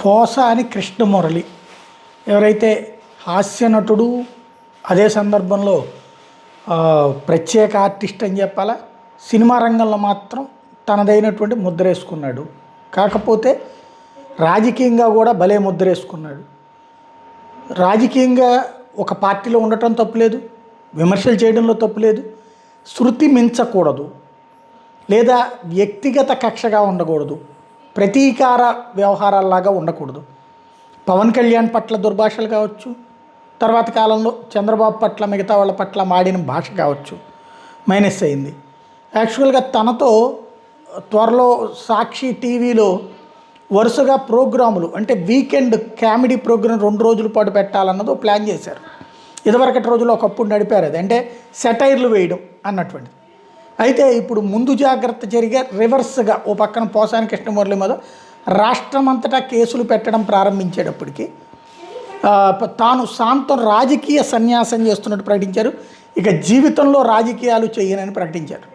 పోసాని కృష్ణమురళి ఎవరైతే హాస్య నటుడు, అదే సందర్భంలో ప్రత్యేక ఆర్టిస్ట్ అని చెప్పాలా, సినిమా రంగంలో మాత్రం తనదైనటువంటి ముద్ర వేసుకున్నాడు. కాకపోతే రాజకీయంగా కూడా భలే ముద్ర వేసుకున్నాడు. రాజకీయంగా ఒక పార్టీలో ఉండటం తప్పులేదు, విమర్శలు చేయడంలో తప్పులేదు, శృతి మించకూడదు లేదా వ్యక్తిగత కక్షగా ఉండకూడదు, ప్రతీకార వ్యవహారాల్లాగా ఉండకూడదు. పవన్ కళ్యాణ్ పట్ల దుర్భాషలు కావచ్చు, తర్వాత కాలంలో చంద్రబాబు పట్ల మిగతా వాళ్ళ పట్ల మాడిన భాష కావచ్చు, మైనస్ అయింది. యాక్చువల్గా తనతో త్వరలో సాక్షి టీవీలో వరుసగా ప్రోగ్రాములు, అంటే వీకెండ్ కామెడీ ప్రోగ్రాం 2 రోజుల పాటు పెట్టాలన్నదో ప్లాన్ చేశారు. ఇదివరకటి రోజుల్లో ఒకప్పుడు నడిపారు, అది అంటే సెటైర్లు వేయడం అన్నటువంటిది. అయితే ఇప్పుడు ముందు జాగ్రత్త జరిగే రివర్స్గా ఓ పక్కన పోసాని కృష్ణమురళి మీద రాష్ట్రం అంతటా కేసులు పెట్టడం ప్రారంభించేటప్పటికి తాను శాంతం రాజకీయ సన్యాసం చేస్తున్నట్టు ప్రకటించారు. ఇక జీవితంలో రాజకీయాలు చేయనని ప్రకటించారు.